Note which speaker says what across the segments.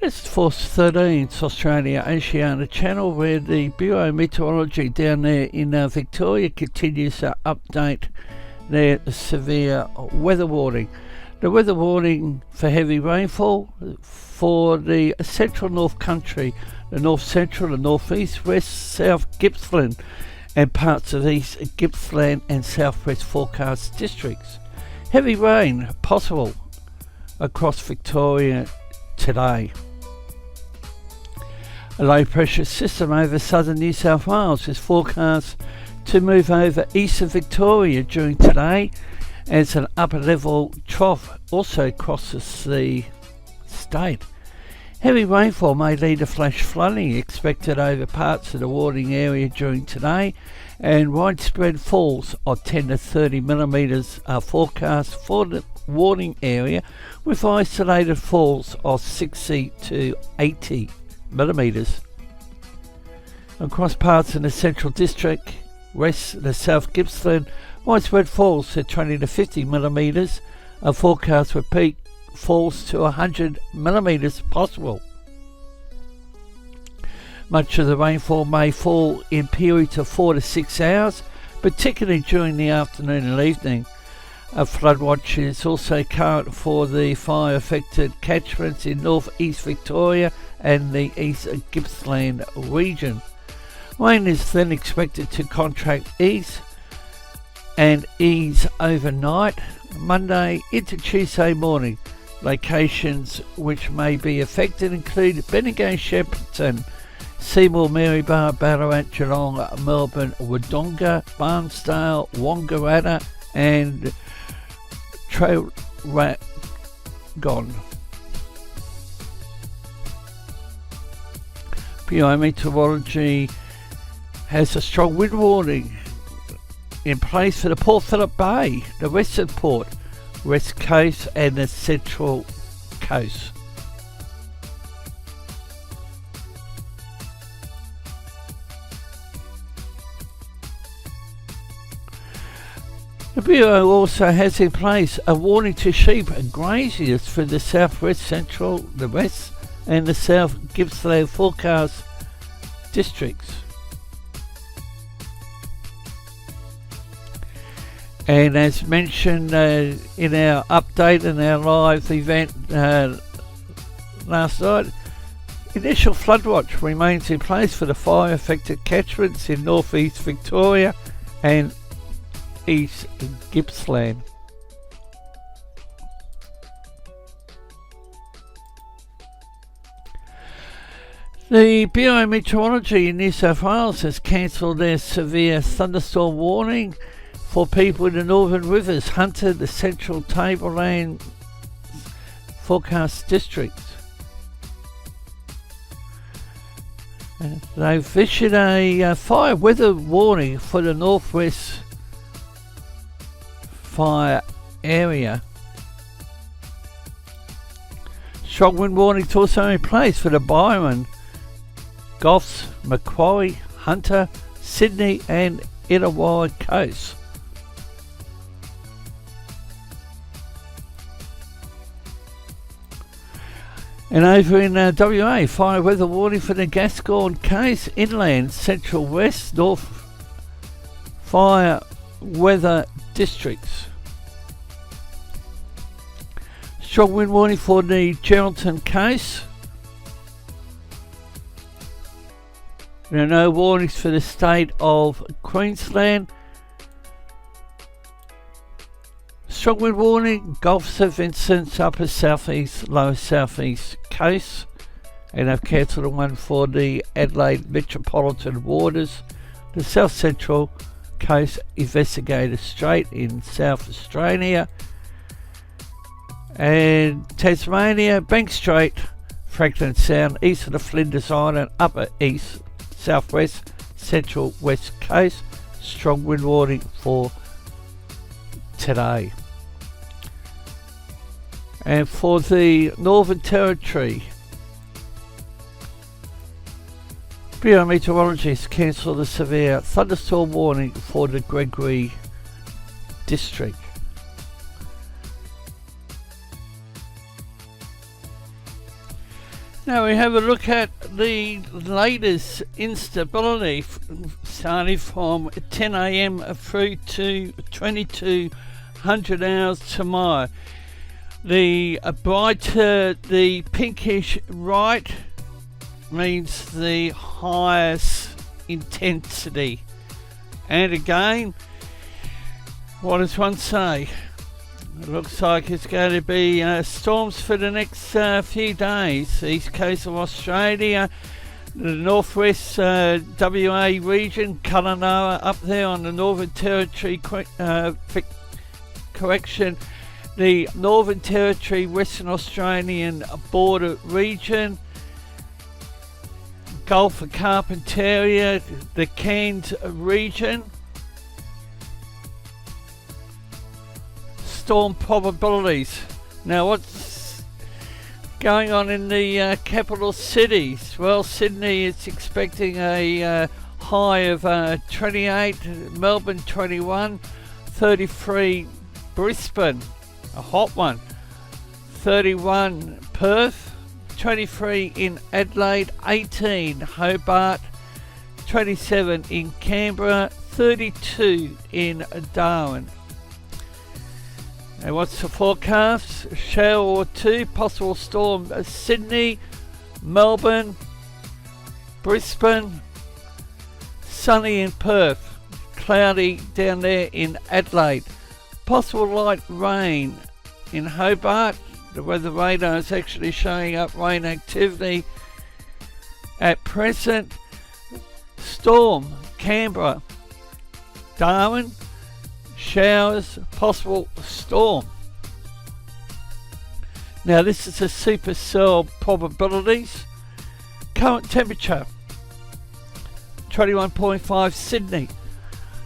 Speaker 1: It's Force 13, it's Australia Oceania Channel, where the Bureau of Meteorology down there in Victoria continues to update their severe weather warning. The weather warning for heavy rainfall for the central North Country, the North Central, the North East, West, South Gippsland and parts of East Gippsland and South West forecast districts. Heavy rain possible across Victoria today. A low pressure system over southern New South Wales is forecast to move over east of Victoria during today as an upper level trough also crosses the state. Heavy rainfall may lead to flash flooding expected over parts of the warning area during today, and widespread falls of 10 to 30 millimetres are forecast for the warning area, with isolated falls of 60 to 80 millimetres. Across parts in the Central District, west the South Gippsland, widespread falls to 20 to 50 millimetres are forecast, with peak falls to 100 millimetres possible. Much of the rainfall may fall in periods of 4 to 6 hours, particularly during the afternoon and evening. A flood watch is also current for the fire affected catchments in North East Victoria and the East Gippsland region. Rain is then expected to contract east and ease overnight, Monday into Tuesday morning. Locations which may be affected include Bendigo, Shepparton, Seymour, Maryborough, Ballarat, Geelong, Melbourne, Wodonga, Barnsdale, Wangaratta and Traralgon. Bureau Meteorology has a strong wind warning in place for the Port Phillip Bay, the Western Port, West Coast and the Central Coast. The Bureau also has in place a warning to sheep and graziers for the southwest, central, the west and the South Gippsland forecast districts. And as mentioned in our update and our live event last night, initial flood watch remains in place for the fire affected catchments in North East Victoria and East Gippsland. The Bureau of Meteorology in New South Wales has cancelled their severe thunderstorm warning for people in the Northern Rivers, Hunter, the Central Tableland forecast districts. They've issued a fire weather warning for the Northwest fire area. Strong wind warnings also in place for the Byron, Goffs, Macquarie, Hunter, Sydney and Illawarra coasts. And over in WA, fire weather warning for the Gascoyne Coast, inland, central west, north fire weather districts. Strong wind warning for the Geraldton Coast. There are no warnings for the state of Queensland. Strong wind warning, Gulf St Vincent's, upper southeast, lower southeast coast, and I've cancelled the one for the Adelaide metropolitan waters, the south central coast, Investigator Strait in South Australia, and Tasmania, Bank Strait, Franklin Sound, east of the Flinders Island, upper east, southwest, central west coast. Strong wind warning for today. And for the Northern Territory, Bureau of Meteorology has cancelled a severe thunderstorm warning for the Gregory district. Now we have a look at the latest instability starting from 10 a.m. through to 2200 hours tomorrow. The brighter the pinkish right means the highest intensity. And again, what does one say? It looks like it's going to be storms for the next few days. East coast of Australia, the northwest WA region, Kununurra up there on the Northern Territory, the Northern Territory, Western Australian border region, Gulf of Carpentaria, the Cairns region. Storm probabilities. Now what's going on in the capital cities? Well, Sydney is expecting a high of 28, Melbourne 21, 33 Brisbane, a hot one, 31 Perth, 23 in Adelaide, 18 Hobart, 27 in Canberra, 32 in Darwin. And what's the forecast? Shower or two, possible storm Sydney, Melbourne, Brisbane, sunny in Perth, cloudy down there in Adelaide, possible light rain in Hobart. The weather radar is actually showing up rain activity at present. Storm Canberra, Darwin, showers, possible storm. Now this is the supercell probabilities. Current temperature 21.5 Sydney,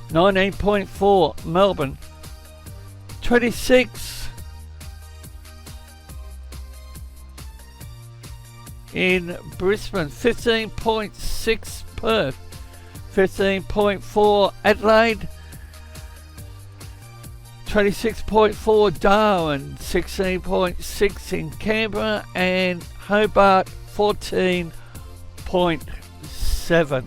Speaker 1: 19.4 Melbourne, 26 in Brisbane, 15.6 Perth, 15.4 Adelaide, 26.4 Darwin, 16.6 in Canberra, and Hobart 14.7.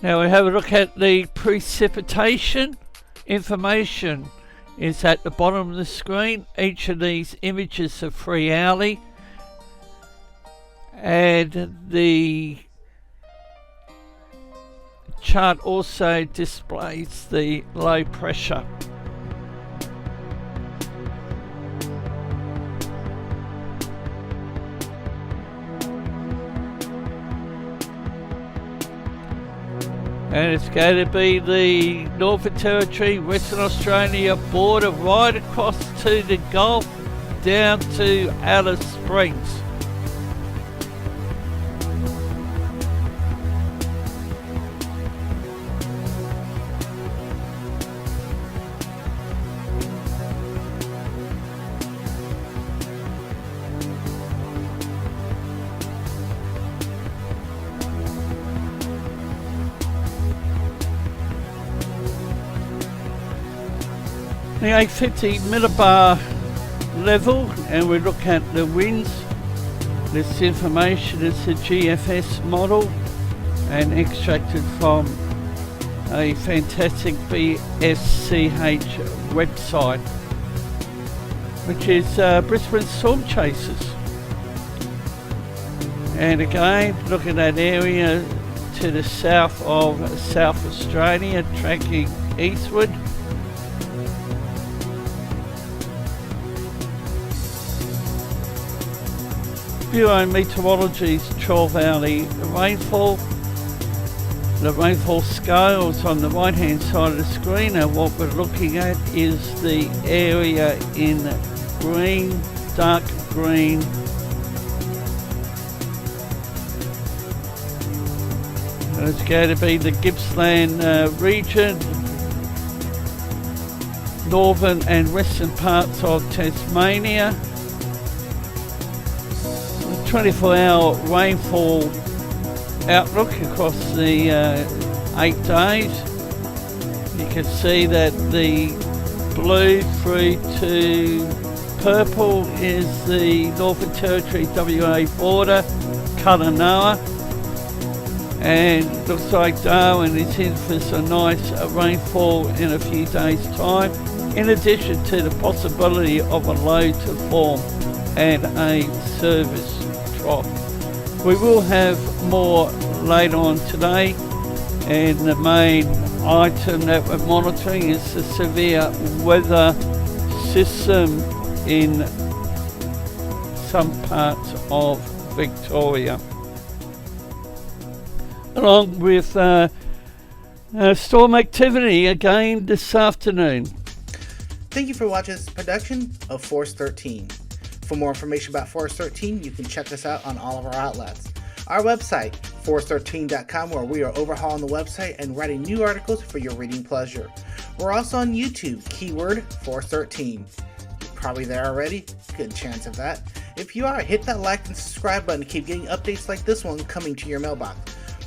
Speaker 1: Now we have a look at the precipitation. Information is at the bottom of the screen. Each of these images are 3 hourly. And the chart also displays the low pressure. And it's going to be the Northern Territory, Western Australia border right across to the Gulf down to Alice Springs. The 850 millibar level, and we look at the winds. This information is a GFS model and extracted from a fantastic BSCH website, which is Brisbane Storm Chasers. And again, look at that area to the south of South Australia, tracking eastward. Bureau Meteorology's 12-hourly rainfall. The rainfall scales on the right hand side of the screen, and what we're looking at is the area in green, dark green. And it's going to be the Gippsland region, northern and western parts of Tasmania. 24-hour rainfall outlook across the 8 days. You can see that the blue through to purple is the Northern Territory WA border, Kalanoa, and looks like Darwin is in for some nice rainfall in a few days' time, in addition to the possibility of a low to form and a service trough. We will have more later on today, and the main item that we're monitoring is the severe weather system in some parts of Victoria, along with storm activity again this afternoon.
Speaker 2: Thank you for watching this production of Force 13. For more information about Force 13, you can check us out on all of our outlets. Our website, force13.com, where we are overhauling the website and writing new articles for your reading pleasure. We're also on YouTube, keyword Force 13. You're probably there already, good chance of that. If you are, hit that like and subscribe button to keep getting updates like this one coming to your mailbox.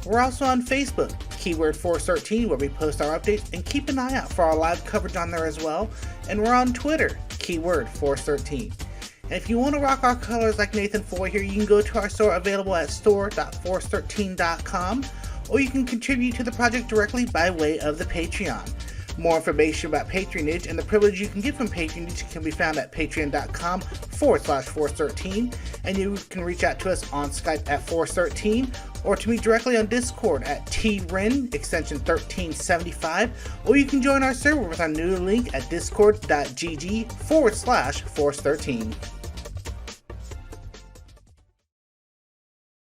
Speaker 2: We're also on Facebook, keyword Force 13, where we post our updates, and keep an eye out for our live coverage on there as well. And we're on Twitter, keyword Force 13. And if you want to rock our colors like Nathan Foy here, you can go to our store available at store.force13.com, or you can contribute to the project directly by way of the Patreon. More information about patronage and the privilege you can get from patronage can be found at patreon.com/force13, and you can reach out to us on Skype at Force13, or to me directly on Discord at TRIN extension 1375, or you can join our server with our new link at discord.gg/Force13.